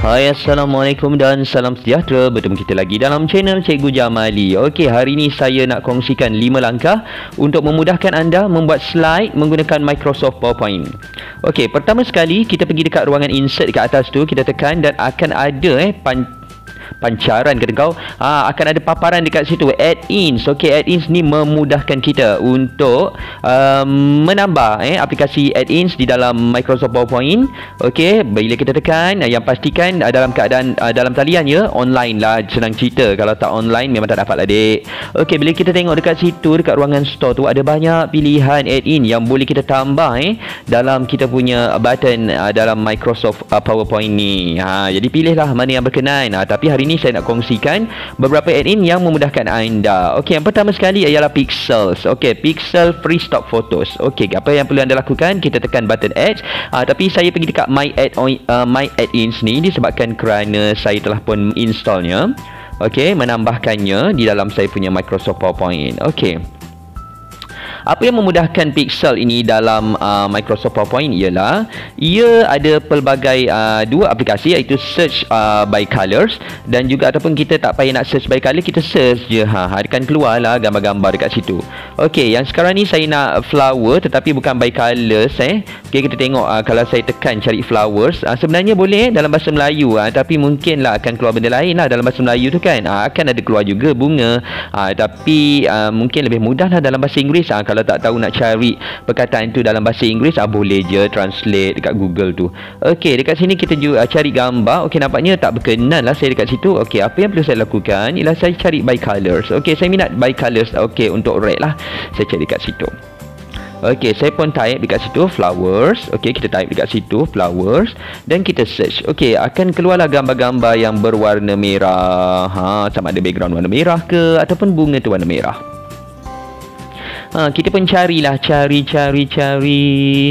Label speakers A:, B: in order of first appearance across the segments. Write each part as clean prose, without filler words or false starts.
A: Hai, Assalamualaikum dan salam sejahtera. Bertemu kita lagi dalam channel Cikgu Jamali. Okey, hari ini saya nak kongsikan 5 langkah untuk memudahkan anda membuat slide menggunakan Microsoft PowerPoint. Okey, pertama sekali kita pergi dekat ruangan insert dekat atas tu, kita tekan dan akan ada pancaran kata kau, akan ada paparan dekat situ, add-ins. Okey, add-ins ni memudahkan kita untuk menambah aplikasi add-ins di dalam Microsoft PowerPoint. Okey, bila kita tekan, yang pastikan dalam keadaan dalam talian ya, online lah, senang cerita. Kalau tak online memang tak dapat lah dek. Okey, bila kita tengok dekat situ, dekat ruangan store tu ada banyak pilihan add-in yang boleh kita tambah dalam kita punya button dalam Microsoft PowerPoint ni. Jadi pilihlah mana yang berkenan. Tapi hari ini saya nak kongsikan beberapa add-in yang memudahkan anda. Okey, yang pertama sekali ialah Pixels. Okey, Pixel Free Stock Photos. Okey, apa yang perlu anda lakukan? Kita tekan button Add. Tapi saya pergi dekat My Add-ins ni disebabkan kerana saya telah pun installnya. Okey, menambahkannya di dalam saya punya Microsoft PowerPoint. Okey. Apa yang memudahkan Pixel ini dalam Microsoft PowerPoint ialah ia ada pelbagai dua aplikasi, iaitu search by colors dan juga ataupun kita tak payah nak search by color, kita search je akan keluarlah gambar-gambar dekat situ. Okey, yang sekarang ni saya nak flower tetapi bukan by colors Okey, kita tengok kalau saya tekan cari flowers, sebenarnya boleh dalam bahasa Melayu, tapi mungkinlah akan keluar benda lain lah dalam bahasa Melayu tu kan. Akan ada keluar juga bunga, tapi mungkin lebih mudah lah dalam bahasa Inggeris. Kalau tak tahu nak cari perkataan tu dalam bahasa Inggeris, boleh je translate dekat Google tu. Okey, dekat sini kita juga cari gambar. Okey, nampaknya tak berkenan lah saya dekat situ. Okey, apa yang perlu saya lakukan ialah saya cari by colors. Okey, saya minat by colors. Okey, untuk red lah, saya cari dekat situ. Okey, saya pun type dekat situ flowers. Okey, kita type dekat situ flowers dan kita search. Okey, akan keluarlah gambar-gambar yang berwarna merah. Sama ada background warna merah ke ataupun bunga tu warna merah. Kita pun carilah, cari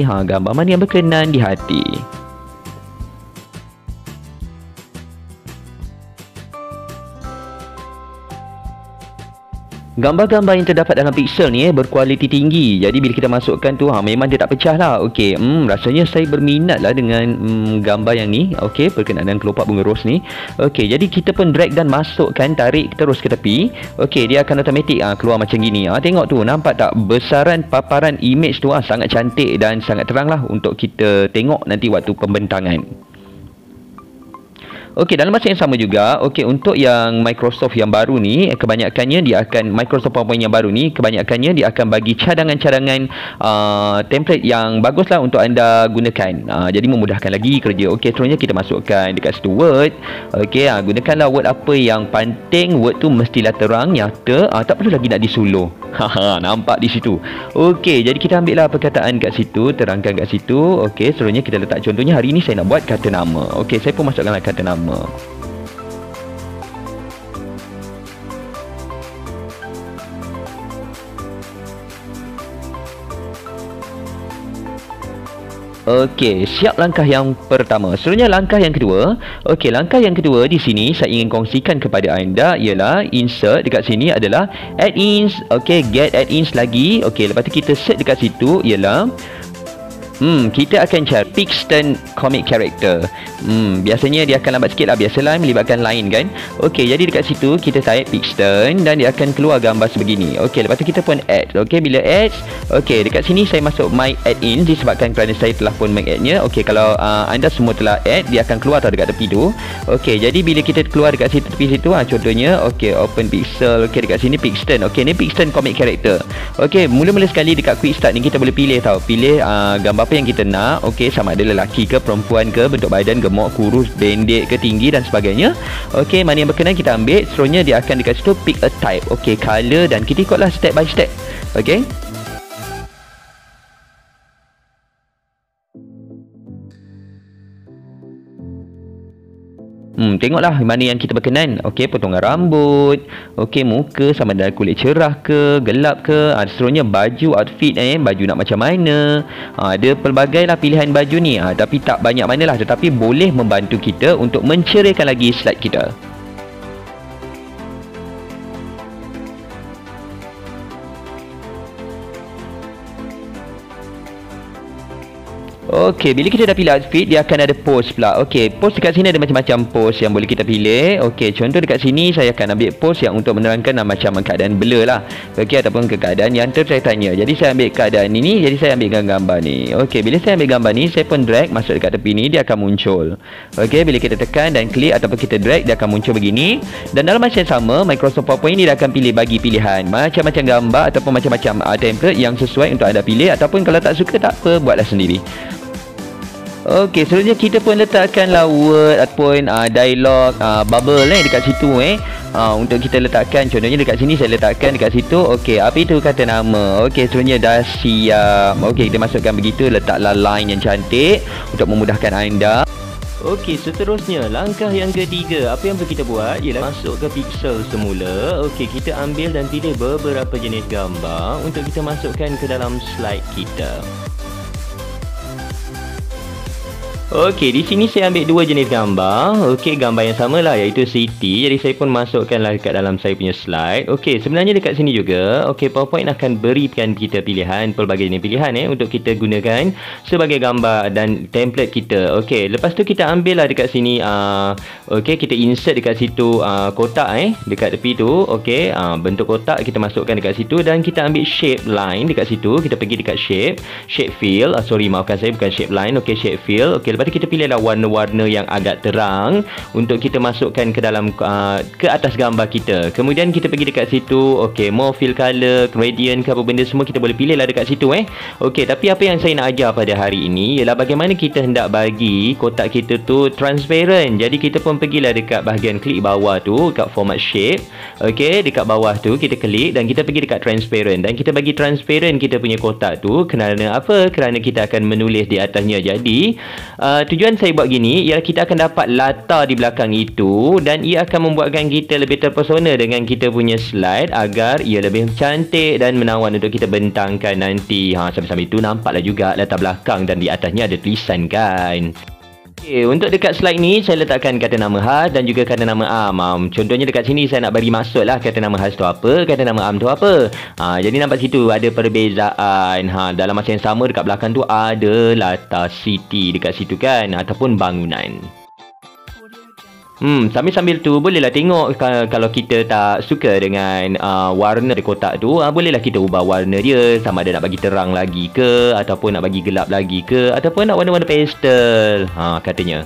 A: gambar mana yang berkenan di hati. Gambar-gambar yang terdapat dalam Pixel ni berkualiti tinggi. Jadi bila kita masukkan tu memang dia tak pecah lah. Okey, rasanya saya berminat lah dengan gambar yang ni. Okey, berkenaan dengan kelopak bunga ros ni. Okey, jadi kita pun drag dan masukkan, tarik terus ke tepi. Okey, dia akan automatik keluar macam gini. Tengok tu, nampak tak besaran paparan image tu sangat cantik dan sangat terang lah untuk kita tengok nanti waktu pembentangan. Okey, dalam masa yang sama juga, okey, untuk yang Microsoft yang baru ni, kebanyakannya dia akan Microsoft PowerPoint yang baru ni, kebanyakannya dia akan bagi cadangan-cadangan template yang baguslah untuk anda gunakan. Jadi memudahkan lagi kerja. Okey, seterusnya kita masukkan dekat situ Word. Okey, gunakanlah Word apa yang penting. Word tu mestilah terang, nyata, tak perlu lagi nak disuluh. Nampak di situ. Okey, jadi kita ambil lah perkataan kat situ, terangkan kat situ. Okey, seterusnya kita letak contohnya hari ni saya nak buat kata nama. Okey, saya pun masukkanlah kata nama. Okey, siap langkah yang pertama. Seterusnya langkah yang kedua. Okey, langkah yang kedua di sini saya ingin kongsikan kepada anda ialah insert. Dekat sini adalah add-ins. Okey, get add-ins lagi. Okey, lepas tu kita search dekat situ ialah kita akan cari Pixton Comic Character. Biasanya dia akan lambat sikit lah, biasalah melibatkan line kan. Okey, jadi dekat situ kita type Pixton dan dia akan keluar gambar sebegini. Okey, lepas tu kita pun add. Okey, bila add, okey, dekat sini saya masuk My Add-in disebabkan kerana saya telah pun meng-add-nya. Okey, kalau anda semua telah add, dia akan keluar dekat tepi tu. Okey, jadi bila kita keluar dekat situ, tepi situ, contohnya, okey, open Pixel. Okey, dekat sini Pixton. Okey, ni Pixton Comic Character. Okey, mula-mula sekali dekat Quick Start ni kita boleh pilih pilih gambar apa yang kita nak. Okey, sama ada lelaki ke perempuan ke, bentuk badan gemuk, kurus, pendek ke, tinggi dan sebagainya. Okey, mana yang berkenan kita ambil. Seterusnya dia akan dekat situ pick a type. Okey, color dan kita ikutlah step by step. Okey. Tengoklah mana yang kita berkenan. Okey, potongan rambut. Okey, muka sama ada kulit cerah ke, gelap ke. Seterusnya baju, outfit baju nak macam mana. Ada pelbagai lah pilihan baju ni. Tapi tak banyak mana lah, tetapi boleh membantu kita untuk menceriakan lagi slide kita. Okey, bila kita dah pilih outfit, dia akan ada pose pula. Okey, pose dekat sini ada macam-macam pose yang boleh kita pilih. Okey, contoh dekat sini saya akan ambil pose yang untuk menerangkan macam keadaan blur lah. Okey, ataupun keadaan yang tertanya. Jadi saya ambil keadaan ini, jadi saya ambil gambar ni. Okey, bila saya ambil gambar ni, saya pun drag masuk dekat tepi ni, dia akan muncul. Okey, bila kita tekan dan klik ataupun kita drag, dia akan muncul begini. Dan dalam masa yang sama, Microsoft PowerPoint ni dia akan pilih bagi pilihan macam-macam gambar ataupun macam-macam template yang sesuai untuk anda pilih, ataupun kalau tak suka tak apa, buatlah sendiri. Okey, seterusnya kita pun letakkanlah word ataupun dialog bubble dekat situ untuk kita letakkan. Contohnya dekat sini saya letakkan dekat situ. Okey, apa itu kata nama. Okey, seterusnya dah siap. Okey, kita masukkan begitu, letaklah line yang cantik untuk memudahkan anda. Okey, seterusnya langkah yang ketiga, apa yang perlu kita buat ialah masuk ke pixel semula. Okey, kita ambil dan pilih beberapa jenis gambar untuk kita masukkan ke dalam slide kita. Okey, di sini saya ambil dua jenis gambar. Okey, gambar yang sama lah, iaitu city. Jadi saya pun masukkanlah dekat dalam saya punya slide. Okey, sebenarnya dekat sini juga, okey, PowerPoint akan berikan kita pilihan, pelbagai jenis pilihan untuk kita gunakan sebagai gambar dan template kita. Okey, lepas tu kita ambil lah dekat sini, okey, kita insert dekat situ kotak dekat tepi tu. Okey, bentuk kotak kita masukkan dekat situ dan kita ambil shape line dekat situ. Kita pergi dekat shape fill. Maafkan saya, bukan shape line. Okey, shape fill. Okey, lepas tu kita pilihlah warna-warna yang agak terang untuk kita masukkan ke dalam ke atas gambar kita. Kemudian kita pergi dekat situ, okey, more fill color, gradient ke apa benda semua kita boleh pilihlah dekat situ Okey, tapi apa yang saya nak ajar pada hari ini ialah bagaimana kita hendak bagi kotak kita tu transparent. Jadi kita pun pergilah dekat bahagian klik bawah tu, dekat format shape. Okey, dekat bawah tu kita klik dan kita pergi dekat transparent dan kita bagi transparent kita punya kotak tu. Kerana apa? Kerana kita akan menulis di atasnya. Jadi tujuan saya buat gini ialah kita akan dapat latar di belakang itu dan ia akan membuatkan kita lebih terpesona dengan kita punya slide agar ia lebih cantik dan menawan untuk kita bentangkan nanti. Sambil-sambil itu nampaklah juga latar belakang dan di atasnya ada tulisan kan. Okay, untuk dekat slide ni saya letakkan kata nama khas dan juga kata nama am. Contohnya dekat sini saya nak bagi masuk lah kata nama khas tu apa, kata nama am tu apa. Jadi nampak situ ada perbezaan. Dalam masa yang sama dekat belakang tu ada latar city dekat situ kan, ataupun bangunan. Sambil-sambil tu bolehlah tengok kalau kita tak suka dengan warna di kotak tu, bolehlah kita ubah warna dia, sama ada nak bagi terang lagi ke, ataupun nak bagi gelap lagi ke, ataupun nak warna-warna pastel katanya.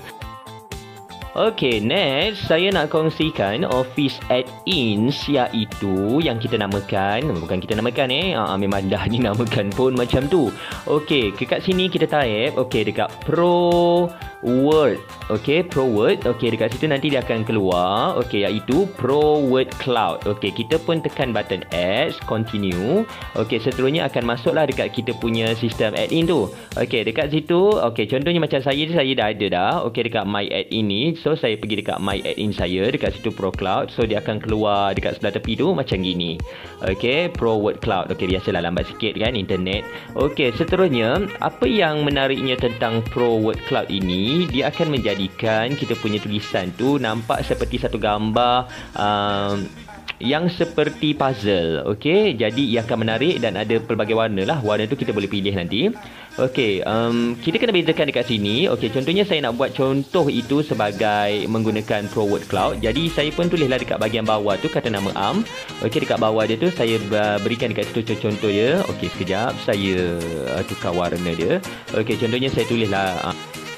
A: Okey, next saya nak kongsikan Office add-ins, iaitu yang kita namakan, bukan kita namakan memang dah dinamakan pun macam tu. Okey, dekat sini kita type, okey, dekat Pro Word. Okey, Pro Word. Okey, dekat situ nanti dia akan keluar, okey, iaitu Pro Word Cloud. Okey, kita pun tekan button Add, continue. Okey, seterusnya akan masuklah dekat kita punya sistem add-in tu. Okey, dekat situ, okey, contohnya macam saya dah ada dah. Okey, dekat My Add-in ni, so saya pergi dekat My Add-in saya, dekat situ Pro Cloud. So dia akan keluar dekat sebelah tepi tu macam gini. Okey, Pro Word Cloud. Okey, biasalah lambat sikit kan internet. Okey, seterusnya apa yang menariknya tentang Pro Word Cloud ini, dia akan menjadikan kita punya tulisan tu nampak seperti satu gambar yang seperti puzzle. Okey, jadi ia akan menarik dan ada pelbagai warna lah. Warna tu kita boleh pilih nanti. Okey, kita kena bezakan dekat sini. Okey, contohnya saya nak buat contoh itu sebagai menggunakan Pro Word Cloud. Jadi saya pun tulislah dekat bahagian bawah tu kata nama am. Okey, dekat bawah dia tu saya berikan dekat situ contoh dia. Okey, sekejap saya tukar warna dia. Okey, contohnya saya tulislah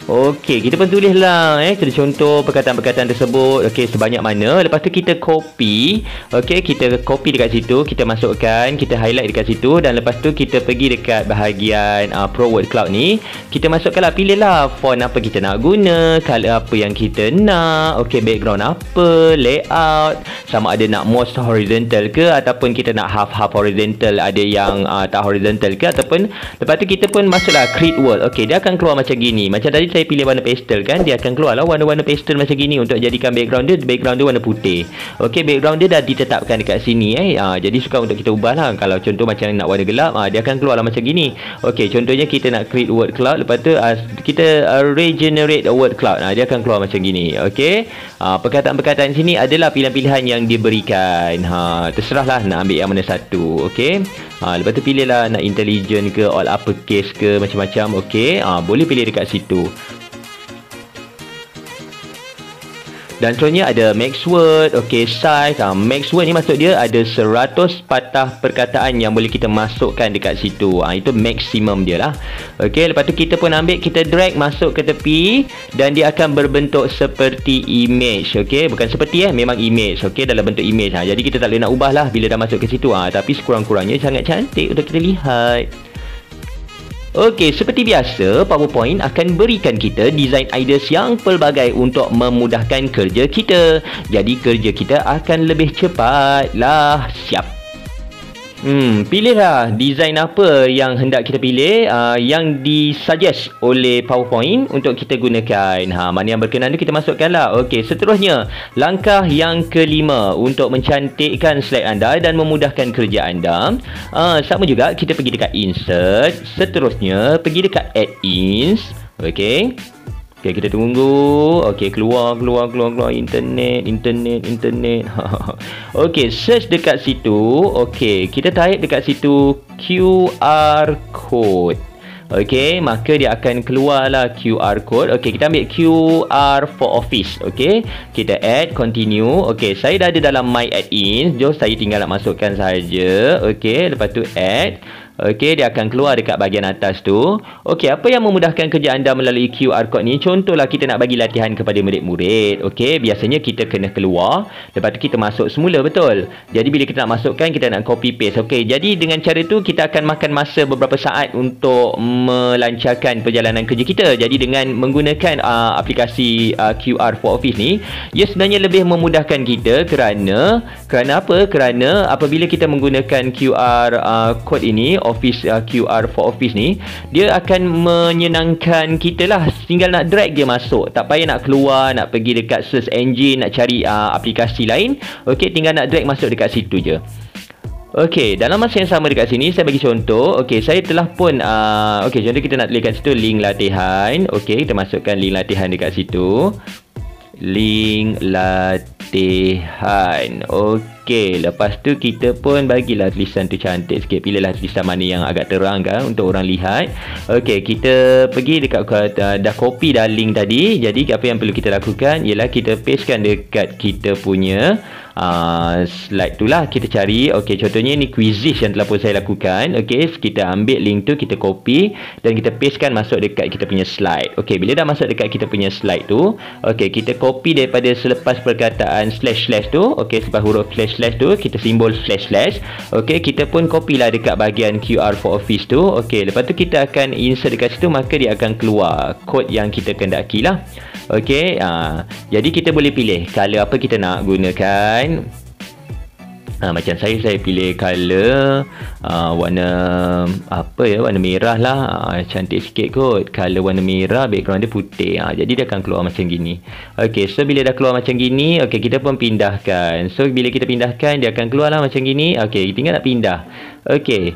A: okey, kita pun tulislah kita contoh perkataan-perkataan tersebut. Okey, sebanyak mana. Lepas tu kita copy. Okey, kita copy dekat situ, kita masukkan, kita highlight dekat situ dan lepas tu kita pergi dekat bahagian Pro Word Cloud ni. Kita masukkanlah, pilihlah font apa kita nak guna, color apa yang kita nak. Okey, background apa, layout, sama ada nak most horizontal ke ataupun kita nak half horizontal, ada yang tak horizontal ke, ataupun lepas tu kita pun masuklah create word. Okey, dia akan keluar macam gini. Macam tadi saya pilih warna pastel kan, dia akan keluarlah warna-warna pastel macam gini untuk jadikan background dia warna putih. Okey, background dia dah ditetapkan dekat sini jadi suka untuk kita ubahlah. Kalau contoh macam nak warna gelap, dia akan keluarlah macam gini. Okey, contohnya kita nak create word cloud, lepas tu kita regenerate a word cloud, dia akan keluar macam gini. Okey, perkataan-perkataan sini adalah pilihan-pilihan yang diberikan. Terserahlah nak ambil yang mana satu. Okey, Lepas tu pilihlah nak intelligent ke, all uppercase ke, macam-macam. Okey, boleh pilih dekat situ. Dan seterusnya ada max word, okey, size. Max word ni maksud dia ada 100 patah perkataan yang boleh kita masukkan dekat situ. Itu maksimum dia lah. Okey, lepas tu kita pun ambil, kita drag masuk ke tepi dan dia akan berbentuk seperti image. Okey, bukan seperti memang image. Okey, dalam bentuk image. Jadi kita tak boleh nak ubah lah bila dah masuk ke situ. Tapi sekurang-kurangnya sangat cantik untuk kita lihat. Okey, seperti biasa, PowerPoint akan berikan kita design ideas yang pelbagai untuk memudahkan kerja kita. Jadi, kerja kita akan lebih cepat lah. Siap. Pilihlah design apa yang hendak kita pilih, yang disuggest oleh PowerPoint untuk kita gunakan. Mana yang berkenan tu kita masukkan lah. Okey, seterusnya langkah yang kelima untuk mencantikkan slide anda dan memudahkan kerja anda. Sama juga, kita pergi dekat insert. Seterusnya pergi dekat add-ins. Okey. Okay, kita tunggu. Okey, keluar internet. Okey, search dekat situ. Okey, kita type dekat situ QR code. Okey, maka dia akan keluarlah QR code. Okey, kita ambil QR for office. Okey, kita add, continue. Okey, saya dah ada dalam my add-ins. Jom saya tinggal nak masukkan saja. Okey, lepas tu add. Okey, dia akan keluar dekat bahagian atas tu. Okey, apa yang memudahkan kerja anda melalui QR code ni? Contohlah kita nak bagi latihan kepada murid-murid. Okey, biasanya kita kena keluar, lepas tu kita masuk semula, betul? Jadi bila kita nak masukkan, kita nak copy paste. Okey, jadi dengan cara tu kita akan makan masa beberapa saat untuk melancarkan perjalanan kerja kita. Jadi dengan menggunakan aplikasi QR for Office ni, ia sebenarnya lebih memudahkan kita kerana apa? Kerana apabila kita menggunakan QR code ini, Office QR for Office ni, dia akan menyenangkan kita lah. Tinggal nak drag dia masuk, tak payah nak keluar, nak pergi dekat search engine, nak cari aplikasi lain. Okey, tinggal nak drag masuk dekat situ je. Okey, dalam masa yang sama dekat sini saya bagi contoh. Okey, saya telah pun okey, contoh kita nak tulis kat situ link latihan. Okey, kita masukkan link latihan dekat situ. Link latihan. Okey, lepas tu kita pun bagilah tulisan tu cantik sikit. Pilihlah tulisan mana yang agak terang kan untuk orang lihat. Okey, kita pergi dekat dah copy dah link tadi. Jadi apa yang perlu kita lakukan ialah kita pastekan dekat kita punya slide tu lah. Kita cari, okey, contohnya ni quizzes yang telah pun saya lakukan. Okey, kita ambil link tu, kita copy dan kita pastekan masuk dekat kita punya slide. Okey, bila dah masuk dekat kita punya slide tu, okey, kita copy daripada selepas perkataan slash tu. Okey, selepas huruf slash tu, kita simbol slash. Okey, kita pun copy lah dekat bahagian QR for Office tu. Okey, lepas tu kita akan insert dekat situ, maka dia akan keluar kod yang kita kendaki lah. Okey, jadi kita boleh pilih color apa kita nak gunakan. Macam saya pilih color warna apa ya, warna merah lah. Cantik sikit kot. Color warna merah, background dia putih. Jadi dia akan keluar macam gini. Okey, so bila dah keluar macam gini, okey, kita pun pindahkan. So bila kita pindahkan, dia akan keluar lah macam gini. Okey, tinggal nak pindah. Okey,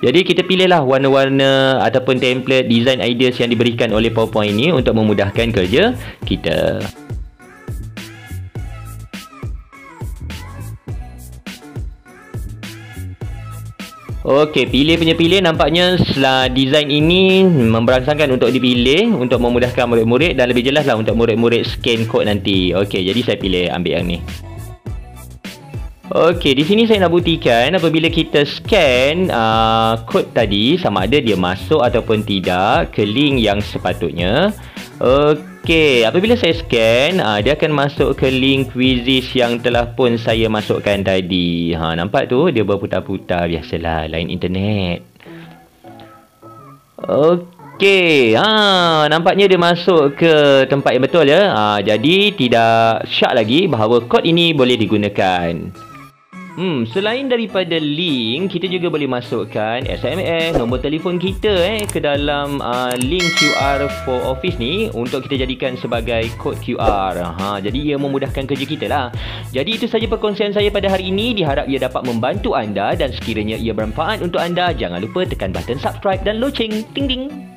A: jadi kita pilihlah warna-warna ataupun template design ideas yang diberikan oleh PowerPoint ni untuk memudahkan kerja kita. Okey, pilih. Nampaknya design ini memberangsangkan untuk dipilih untuk memudahkan murid-murid dan lebih jelas lah untuk murid-murid scan kod nanti. Okey, jadi saya pilih ambil yang ni. Okey, di sini saya nak buktikan apabila kita scan kod tadi, sama ada dia masuk ataupun tidak ke link yang sepatutnya. Okey, apabila saya scan, dia akan masuk ke link quizzes yang telah pun saya masukkan tadi. Nampak tu, dia berputar-putar, biasalah, lain internet. Okey, nampaknya dia masuk ke tempat yang betul ya. Jadi tidak syak lagi bahawa kod ini boleh digunakan. Selain daripada link, kita juga boleh masukkan SMS, nombor telefon kita ke dalam link QR for Office ni untuk kita jadikan sebagai kod QR. Jadi ia memudahkan kerja kita lah. Jadi itu saja perkongsian saya pada hari ini. Diharap ia dapat membantu anda dan sekiranya ia bermanfaat untuk anda, jangan lupa tekan button subscribe dan loceng. Ting ting.